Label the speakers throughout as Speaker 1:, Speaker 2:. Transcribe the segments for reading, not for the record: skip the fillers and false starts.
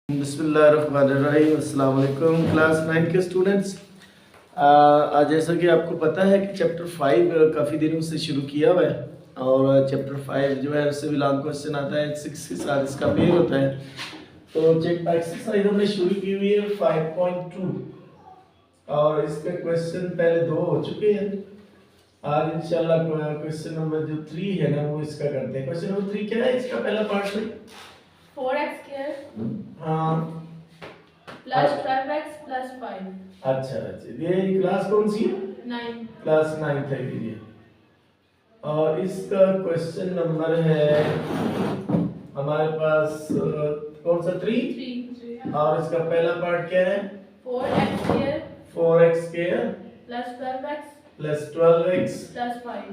Speaker 1: बिस्मिल्लाहिर्रहमानिर्रहीम। अस्सलाम वालेकुम क्लास 9 के स्टूडेंट्स। आज जैसा कि आपको पता है कि चैप्टर 5 काफ़ी दिनों से शुरू किया हुआ है और चैप्टर 5 जो है उससे भी लॉन्ग क्वेश्चन आता है, 6 के साथ इसका पेयर होता है। तो एक्सरसाइज हमने शुरू की हुई है 5.2 और इसके क्वेश्चन पहले 2 हो चुके हैं। आज इंशाल्लाह क्वेश्चन नंबर जो 3 है ना वो इसका करते हैं। क्वेश्चन नंबर 3 क्या है इसका पहला पार्ट में
Speaker 2: 4x square
Speaker 1: हाँ
Speaker 2: plus 12x plus 5
Speaker 1: अच्छा ये क्लास कौन सी है?
Speaker 2: 9
Speaker 1: क्लास 9 है ये। और इसका क्वेश्चन नंबर है हमारे पास कौन सा 3 और इसका पहला पार्ट क्या है
Speaker 2: 4x square
Speaker 1: 4x square
Speaker 2: plus 12x
Speaker 1: plus 12x
Speaker 2: plus 5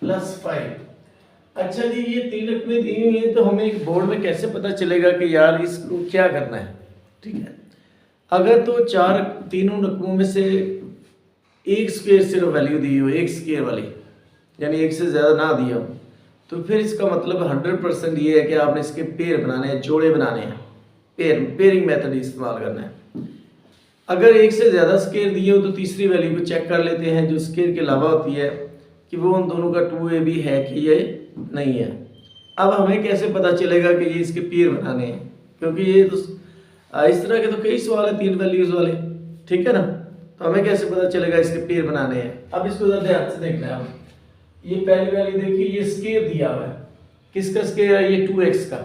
Speaker 1: plus 5। अच्छा जी ये 3 रकमें दी हुई हैं तो हमें एक बोर्ड में कैसे पता चलेगा कि यार इसको क्या करना है? ठीक है, अगर तो तीनों रकमों में से एक स्क्वायर सिर्फ वैल्यू दी हो, एक स्क्वायर वाली यानी एक से ज़्यादा ना दिया हो, तो फिर इसका मतलब 100% ये है कि आपने इसके पेयर बनाने हैं, जोड़े बनाने हैं, पेयरिंग मेथड इस्तेमाल करना है। अगर एक से ज़्यादा स्क्वायर दिए हो तो तीसरी वैल्यू को चेक कर लेते हैं जो स्क्वायर के अलावा होती है कि वो उन दोनों का 2a भी है कि ये नहीं है। अब हमें कैसे पता चलेगा कि ये इसके पेयर बनाने हैं, क्योंकि ये तो इस तरह के तो कई सवाल है 3 वैल्यूज वाले, ठीक है ना। तो हमें कैसे पता चलेगा इसके पेयर बनाने हैं? अब इसको जरा ध्यान से देखना है। ये पहली वैल्यू देखिए, ये स्क्वायर दिया हुआ है, किसका स्क्वायर है? ये 2x का।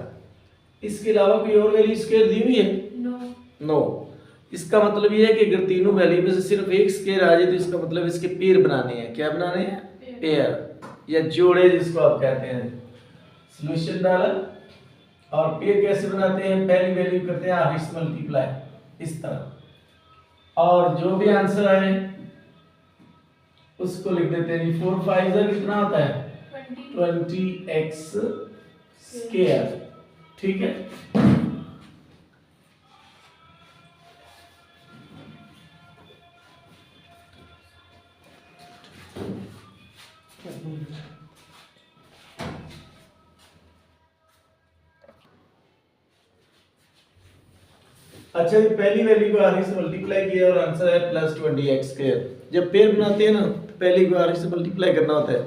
Speaker 1: इसके अलावा कोई और वैल्यू स्क्वायर दी हुई है? नो। इसका मतलब ये है कि अगर तीनों वैल्यू में से सिर्फ एक स्क्वायर आ जाए तो इसका मतलब इसके पेयर बनाने हैं। क्या बनाने हैं? पेयर या जोड़े जिसको आप कहते हैं। सॉल्यूशन डाला और पेयर कैसे बनाते हैं? पहली वैल्यू करते हैं आगे से मल्टीप्लाई इस तरह, और जो भी आंसर आए उसको लिख देते हैं। 4 5 कितना होता है? 20x स्क्वायर, ठीक है। अच्छा ये पहली वैल्यू को आगे से मल्टीप्लाई किया और आंसर है प्लस 20x स्क्वायर। जब पेयर बनाते हैं ना तो पहली को आगे से मल्टीप्लाई करना होता है।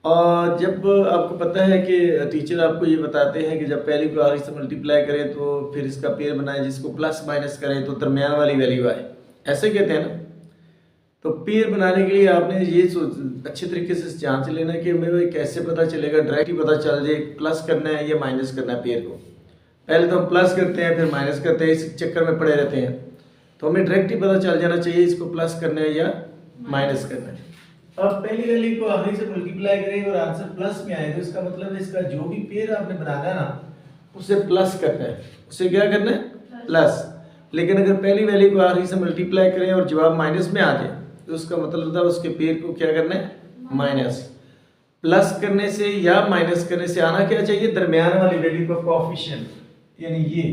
Speaker 1: और जब आपको पता है कि टीचर आपको ये बताते हैं कि जब पहली को आगे से मल्टीप्लाई करें तो फिर इसका पेयर बनाएं, जिसको प्लस माइनस करें तो दरमियान वाली वैल्यू आए, ऐसे कहते हैं ना। तो पेयर बनाने के लिए आपने ये अच्छे तरीके से जांच लेना कि हमें कैसे पता चलेगा, डायरेक्ट ही पता चल जाए प्लस करना है या माइनस करना है पेयर को। पहले तो हम प्लस करते हैं फिर माइनस करते हैं, इस चक्कर में पड़े रहते हैं। तो हमें डायरेक्ट ही पता चल जाना चाहिए इसको प्लस करना है या माइनस करना है। अब पहली वैल्यू को आखिरी से मल्टीप्लाई करें और आंसर प्लस में आए तो इसका मतलब है इसका जो भी पेयर आपने बनाना है ना उसे प्लस करना है, उसे क्या करना है? प्लस। लेकिन अगर पहली वैल्यू को आखिरी से मल्टीप्लाई करें और जवाब माइनस में आ जाए तो उसका मतलब था उसके पेयर को क्या करना है? माइनस। प्लस करने से या माइनस करने से आना क्या चाहिए? दरमियान वाली वैल्यू का कोएफिशिएंट, यानी ये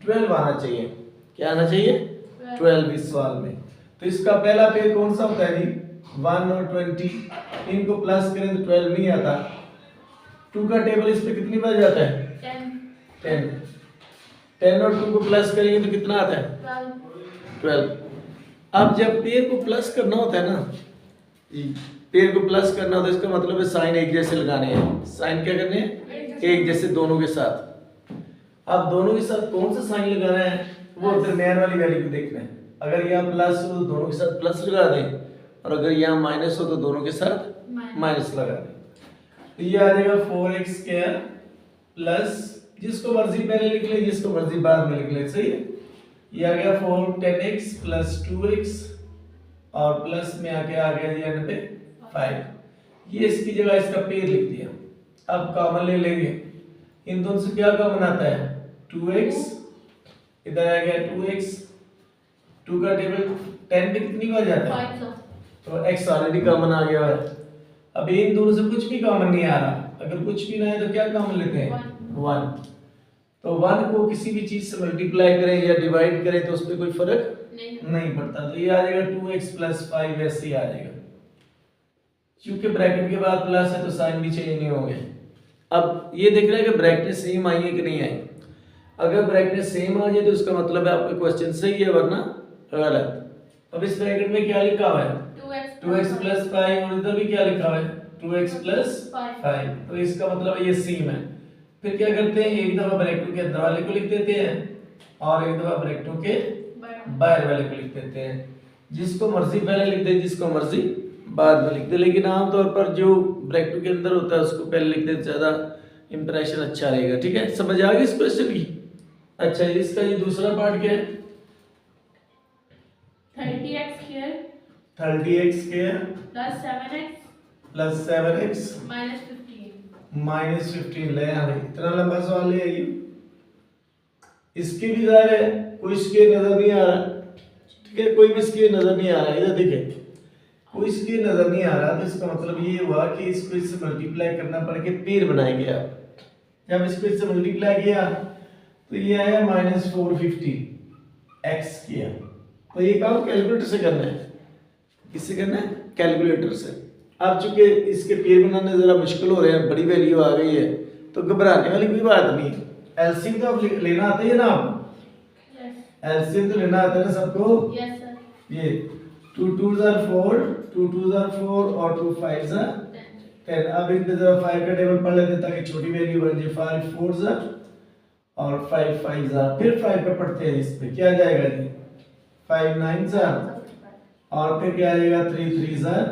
Speaker 1: 12 आना चाहिए। क्या आना चाहिए? 12 इस सवाल में। तो इसका पहला पेयर कौन सा होता है जी? 1 और 20। इनको प्लस करें तो 12 नहीं आता। 2 का टेबल इस पे कितनी बार जाता है? 10। 10 और 2 को प्लस करेंगे तो कितना आता है? 12। अब जब पेयर को प्लस करना होता है ना, पेयर को प्लस करना होता है इसका मतलब है साइन एक जैसे लगाने हैं। साइन क्या करने हैं? एक जैसे दोनों के साथ। अब दोनों के साथ कौन सा साइन लगाना है? वो दरमियान वाली वैल्यू को देखना है। अगर यहाँ प्लस हो तो दोनों के साथ प्लस लगा दें, और अगर यहाँ माइनस हो तो दोनों के साथ माइनस लगा दें। तो ये आ जाएगा 4x स्क्वायर प्लस, जिसको मर्जी पहले लिख ले जिसको मर्जी बाद में लिख ले, सही है। ये आ गया 10x प्लस 2x और प्लस में आके आ गया जी एंड पे 5। ये इसकी जगह इसका पेयर लिख दिया। अब कॉमन ले लेंगे, इन दोनों से क्या कॉमन आता है? 2x, इधर आ गया 2x। 2 का टेबल 10 पे कितनी बार जाता है? तो x ऑलरेडी कॉमन आ गया है। अब इन दोनों से कुछ भी कॉमन नहीं आ रहा। अगर कुछ भी ना है तो क्या कॉमन लेते हैं? 1। तो 1 को किसी भी चीज से मल्टीप्लाई करें या डिवाइड करें तो उसमें कोई फर्क नहीं पड़ता। तो ये आ जाएगा 2x प्लस 5 ऐसे ही आ जाएगा। क्योंकि ब्रैकेट के बाद प्लस है तो साइन भी चेंज नहीं होंगे। अब ये देख रहे हैं कि ब्रैकेट सेम आई है कि नहीं आई। अगर ब्रैकेट सेम आ जाए तो उसका मतलब है आपका क्वेश्चन सही है, वरना गलत। अब इस ब्रैकेट में क्या लिखा हुआ है? 2x प्लस 5, और इधर भी क्या लिखा हुआ है? 2x plus 5। तो इसका मतलब ये सेम है। फिर क्या करते हैं, एक दफा ब्रैकेट के अंदर वाले को लिख देते हैं और एक दफा ब्रैकेट के बाहर वाले को लिख देते हैं। जिसको मर्जी पहले लिख दे, जिसको मर्जी बाद में लिख दे, लेकिन आमतौर पर जो ब्रैकेट के अंदर होता है उसको पहले लिख दे, ज्यादा इंप्रेशन अच्छा रहेगा। ठीक है, समझ आ गई इस क्वेश्चन की? अच्छा, इसका ये दूसरा पार्ट क्या है?
Speaker 2: 30x square
Speaker 1: 30x square
Speaker 2: plus 7x
Speaker 1: plus 7x
Speaker 2: minus 15।
Speaker 1: Minus 15 ले आ रही। इतना लंबा सवाल ले आई। इसकी भी जाहिर है कोई स्केयर नजर नहीं आ रहा। ठीक है, कोई भी स्केयर नजर नहीं आ रहा। इधर देखें, कोई स्केयर नजर नहीं आ रहा, तो इसका मतलब ये हुआ कि इसको इससे मल्टीप्लाई करना पड़ के पेड़ बनाएंगे आप। जब इसको इससे मल्टीप्लाई किया तो ये आया -450 x किया। तो ये काम कैलकुलेटर से करना है। किससे करना है? कैलकुलेटर से। अब चूंकि इसके पेड़ बनाने जरा मुश्किल हो रहे हैं, बड़ी वैल्यू आ गई है, तो घबराने वाली कोई बात नहीं। एलसीएम तो अब लेना आता है ना आपको? एलसीएम तो लेना आता है ना सबको?
Speaker 2: Yes sir.
Speaker 1: ये 2 2s are 4, 2 2s are 4 और 2 5s are 10। अब इन पे जरा 5 का टेबल पढ़ लेते हैं ताकि छोटी वैल्यू बन जाए। 5 4s are और 5 5s are, फिर 5 पे पढ़ते हैं। इस पे क्या जाएगा जी? 5 9s are और फिर क्या आएगा? 3 3s are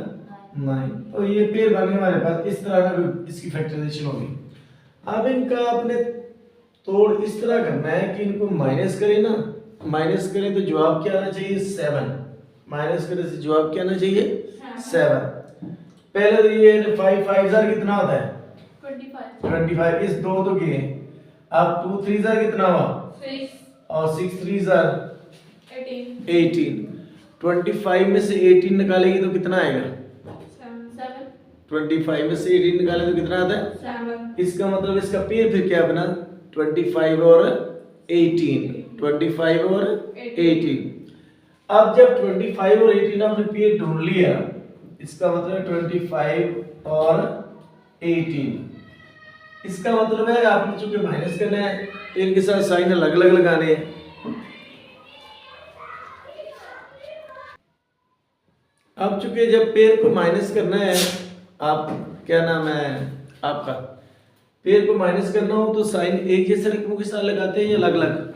Speaker 1: 9। तो ये पेड़ बने हमारे पास। इस तरह का इसकी फैक्टराइजेशन होगी। अब इनका अपने तोड़ इस तरह करना है कि इनको माइनस करें ना, माइनस करें तो जवाब क्या आना चाहिए? 7। माइनस करने से जवाब क्या आना चाहिए? 7। पहले तो ये 5 5 जार कितना होता है? 25। इस दो तो गए। अब 2 3 जार कितना हुआ?
Speaker 2: 6
Speaker 1: और 6 3 जार
Speaker 2: 18।
Speaker 1: 25 में से 18 निकालेगी तो कितना आएगा?
Speaker 2: 7।
Speaker 1: 25 में से 18 निकाले तो कितना आता है?
Speaker 2: 7।
Speaker 1: इसका मतलब इसका पेयर फिर क्या बना? 25 और 18। 25 और 18। अब जब 25 और 18 आपने पेयर ढूंढ लिया, इसका मतलब 25 और 18। इसका मतलब है आपने चूंकि माइनस करना है, इनके साथ साइन अलग अलग लगाने हैं। अब चूंकि जब पेयर को माइनस करना है, आप क्या नाम है आपका, पेयर को माइनस करना हो तो साइन एक जैसे रकमों के साथ लगाते हैं या अलग अलग?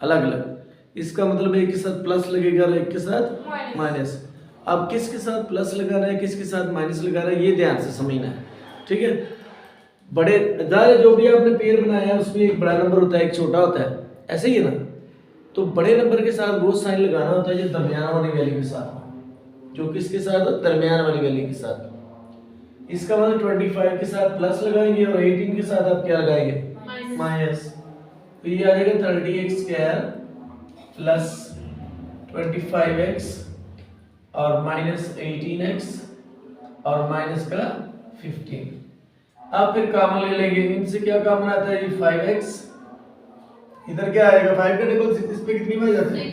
Speaker 1: अलग अलग। इसका मतलब एक के साथ प्लस लगेगा और एक के साथ माइनस। अब किसके साथ प्लस लगाना है, किसके साथ माइनस लगाना है, ये ध्यान से समझना है। ठीक है, बड़े जाहिर जो भी आपने पेयर बनाया है उसमें एक बड़ा नंबर होता है, एक छोटा होता है, ऐसे ही है ना? तो बड़े नंबर के साथ वो साइन लगाना होता है जो दरमियान वाली वैल्यू के साथ, जो किसके साथ? दरमियान वाली वैल्यू के साथ। इसका मतलब 25 के साथ प्लस लगाएंगे और 18 के साथ आप क्या लगाएंगे? माइनस। तो ये आ जाएगा 30x स्क्वायर प्लस 25x और माइनस 18x और माइनस का 15। अब फिर कॉमन ले लेंगे। इनसे क्या कॉमन आता है? ये 5x। इधर क्या आएगा? 5 का टेबल इस पे कितनी बार जाता है?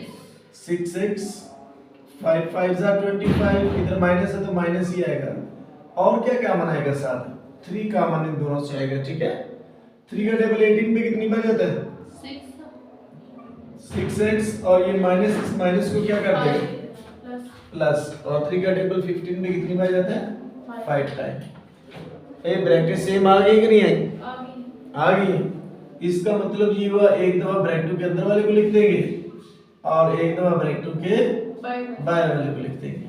Speaker 1: 6x। 5 5s are 25। इधर माइनस है तो माइनस ही आएगा। और क्या कॉमन आएगा? साथ 3 कॉमन इन दोनों से आएगा। ठीक है, 3 का टेबल 18 पे कितनी बार जाता है? 6x और ये माइनस, इस माइनस को क्या करते हैं? प्लस। और 3 का टेबल 15 में कितनी बार जाता है? 5 टाइम। ये ब्रैकेट सेम आ गई कि नहीं आई? आ गई। इसका मतलब ये हुआ, एक दफा ब्रैकेट के अंदर वाले को लिख देंगे और एक दफा ब्रैकेट के बाहर वाले को लिख देंगे,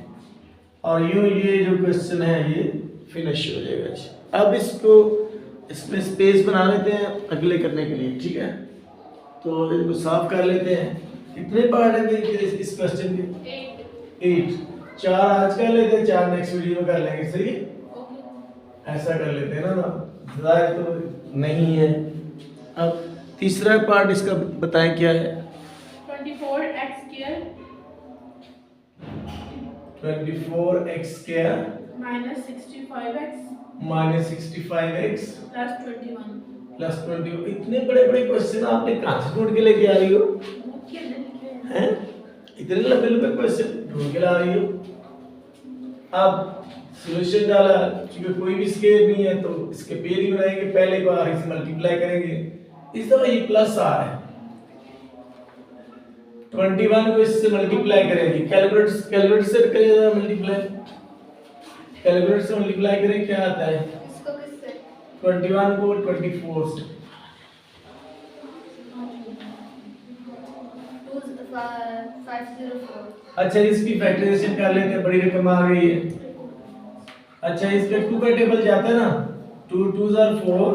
Speaker 1: और यूं ये जो क्वेश्चन है ये फिनिश हो जाएगा। अब इसको इसमें स्पेस बना लेते हैं अगले करने के लिए। ठीक है, तो इसको साफ कर लेते हैं। कितने पार्ट है मेरे इस क्वेश्चन के? 8। 4 आज कर लेते हैं, 4 नेक्स्ट वीडियो में कर लेंगे। सही, ऐसा कर लेते हैं ना, जाहिर तो नहीं है। अब तीसरा पार्ट इसका बताएं क्या है?
Speaker 2: 24x square
Speaker 1: 24x square
Speaker 2: minus 65x
Speaker 1: minus 65x
Speaker 2: plus 21।
Speaker 1: Plus 20। इतने बड़े बड़े क्वेश्चन आपने कहाँ से ढूंढ के लेके आ रही हो? हैं? इतने लंबे लंबे क्वेश्चन ढूंढ के ला रही हो। अब सॉल्यूशन डाला, क्योंकि कोई भी स्केयर नहीं है तो इसके पेयर ही बनाएंगे। पहले को आखिर से मल्टीप्लाई करेंगे, इस दफा ये प्लस आ रहा है। 21 को इससे मल्टीप्लाई करेंगे, कैलकुलेटर से करेंगे मल्टीप्लाई, कैलकुलेटर से मल्टीप्लाई करें क्या आता है?
Speaker 2: इसको किससे?
Speaker 1: 21 को 24 से।
Speaker 2: 504।
Speaker 1: अच्छा इसकी फैक्टराइजेशन कर लेते हैं, बड़ी रकम आ गई है। अच्छा इसका 2 का टेबल जाता है ना, 2 2s are 4,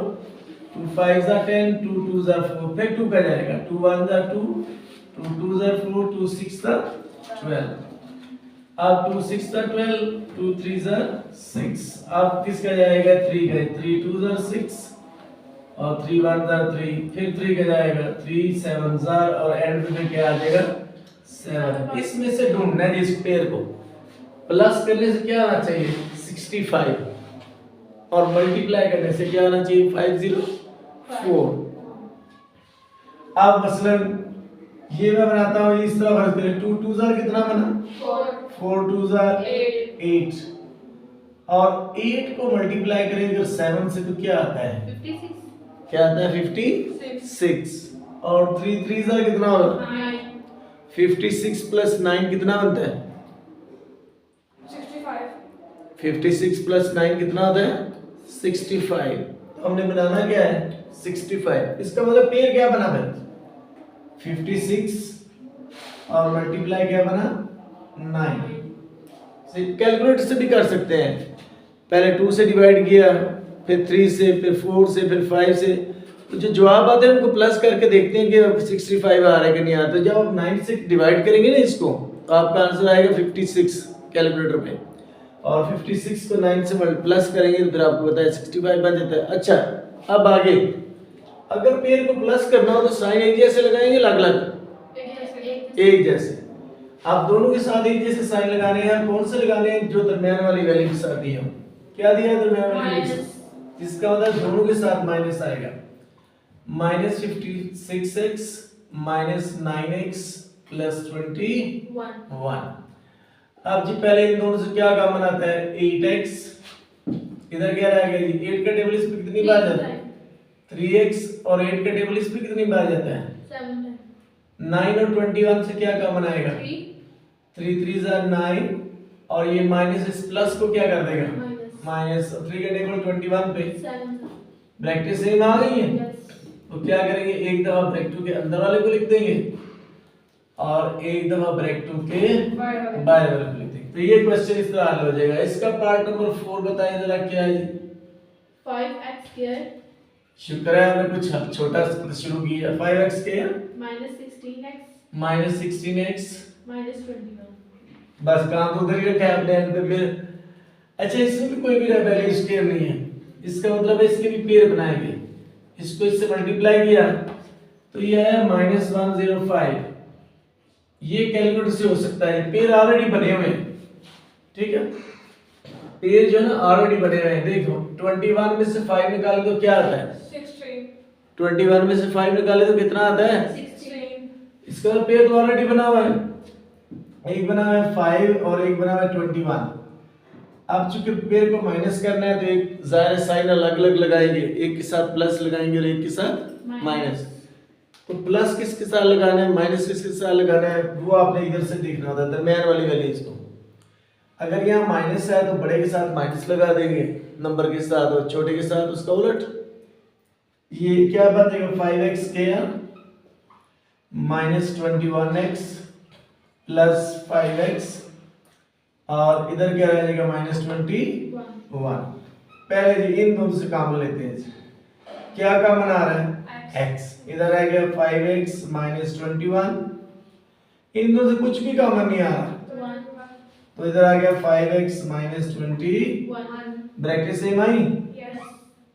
Speaker 1: 2 5s are 10, 2 2s are 4, फिर 2 का जाएगा, 2 1s are 2, 2 2s are 4, 2 6s are 12। अब 2 6s are 12, 2 3s are 6। अब किसका जाएगा? 3 का, 3 2s are 6 और 3 1s are 3, फिर 3 का जाएगा, 3 7s are और एंड में क्या आ जाएगा? 7। इसमें से ढूंढना है इस पेयर को, प्लस करने से क्या आना चाहिए? 65 और मल्टीप्लाई करने से क्या आना चाहिए? 504। अब मसलन ये मैं बनाता हूँ, इस तरह फर्ज करें, 2 2s are कितना बना? 4 2s are 8 और 8 को मल्टीप्लाई करेंगे अगर 7 से तो क्या आता है?
Speaker 2: 56।
Speaker 1: क्या आता है? 56 और 3 3s are कितना होगा?
Speaker 2: 9।
Speaker 1: 56 प्लस 9 कितना बनता है?
Speaker 2: 65।
Speaker 1: 56 प्लस 9 कितना होता है? 65। तो हमने बनाना क्या है? 65। इसका मतलब पेयर क्या बना फिर? 56 और मल्टीप्लाई क्या बना? 9। कैलकुलेटर से भी कर सकते हैं, पहले 2 से डिवाइड किया, फिर 3 से, फिर 4 से, फिर 5 से, तो जो जवाब आते हैं उनको प्लस करके देखते हैं कि 65 आ रहा है कि नहीं आ रहा। तो जब आप 9 से डिवाइड करेंगे ना इसको, तो आपका आंसर आएगा 56 कैलकुलेटर में, और 56 को 9 से प्लस करेंगे तो फिर आपको पता है 65 बन जाता है। अच्छा अब आगे, अगर पेयर को प्लस करना हो तो साइन एक जैसे लगाएंगे, अलग अलग? एक जैसे। आप दोनों के साथ एक जैसे साइन लगाने हैं, कौन से लगाने हैं? जो दरमियान वाली वैल्यू के साथ दिया हो। क्या दिया है दरमियान वाली वैल्यू? इसका मतलब दोनों के साथ माइनस आएगा, -56x -9x प्लस 21। अब जी पहले इन दोनों से क्या कॉमन आता है? 8x, इधर क्या रहेगा जी? 8 का टेबल इस पे कितनी बार जाता है? 3x और 8 का टेबल इस पे कितनी बार जाता है? 7। 9 और 21 से क्या कॉमन आएगा? 3 3s are 9 और ये माइनस इस प्लस को क्या कर देगा? माइनस। 3 का टेबल 21 पे
Speaker 2: 7।
Speaker 1: ब्रैकेट सेम आ गई है, तो क्या करेंगे? एक दफा ब्रैकेट के अंदर वाले को लिख देंगे और एक दफा ब्रैकेट के बाहर वाले को लिख देंगे। तो ये क्वेश्चन इस तरह हल हो जाएगा। इसका पार्ट नंबर 4 बताइए जरा क्या है?
Speaker 2: 5x²।
Speaker 1: शुक्र है हमने कुछ छोटा शुरू किया। 5x square
Speaker 2: -16x
Speaker 1: -16x
Speaker 2: -21।
Speaker 1: बस काम तो उधर ही रखा है अपने एंड पे फिर। अच्छा इसमें भी कोई भी वैल्यू स्क्वायर नहीं है, इसका मतलब है इसके भी पेयर बनाएंगे। इसको इससे मल्टीप्लाई किया तो ये है -105। ये कैलकुलेटर से हो सकता है, पेयर ऑलरेडी बने हुए हैं, ठीक है? पेयर जो है ना ऑलरेडी बने हुए हैं। देखो 21 में से 5 निकाले तो क्या आता है?
Speaker 2: 16।
Speaker 1: 21 में से 5 निकाले तो कितना आता है?
Speaker 2: 16।
Speaker 1: इसका मतलब पेयर तो ऑलरेडी बना हुआ है, एक बना हुआ है 5 और एक बना हुआ है 21। अब चूंकि पेयर को माइनस करना है तो एक जाहिर साइन अलग अलग लगाएंगे, एक के साथ प्लस लगाएंगे और एक के साथ माइनस। तो प्लस किसके साथ लगाना है, माइनस किसके साथ लगाना है, वो आपने इधर से देखना होता है, दरमियान वाली वैल्यूज को। अगर यहाँ माइनस है तो बड़े के साथ माइनस लगा देंगे नंबर के साथ, और छोटे के साथ उसका उलट। ये क्या बन जाएगा? 5x square -21x plus 5x और इधर क्या रह जाएगा? -21। पहले जी इन दोनों से काम लेते हैं। क्या कॉमन आ रहा है? x। इधर आ गया 5x -21, इन दोनों से कुछ भी कॉमन नहीं आ रहा, तो इधर आ गया 5x -21। ब्रैकेट सेम आई,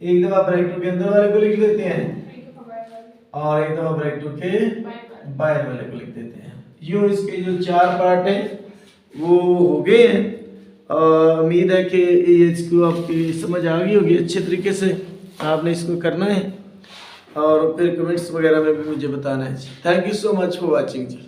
Speaker 1: एक दफा ब्रैकेट के अंदर वाले को लिख लेते हैं और एक दफा ब्रैकेट के बाहर वाले को लिख देते हैं। यूं इसके जो 4 पार्ट हैं वो हो गए हैं। उम्मीद है कि ये इसको आपकी समझ आ गई होगी अच्छे तरीके से। आपने इसको करना है और फिर कमेंट्स वगैरह में भी मुझे बताना है। Thank you so much for watching ji.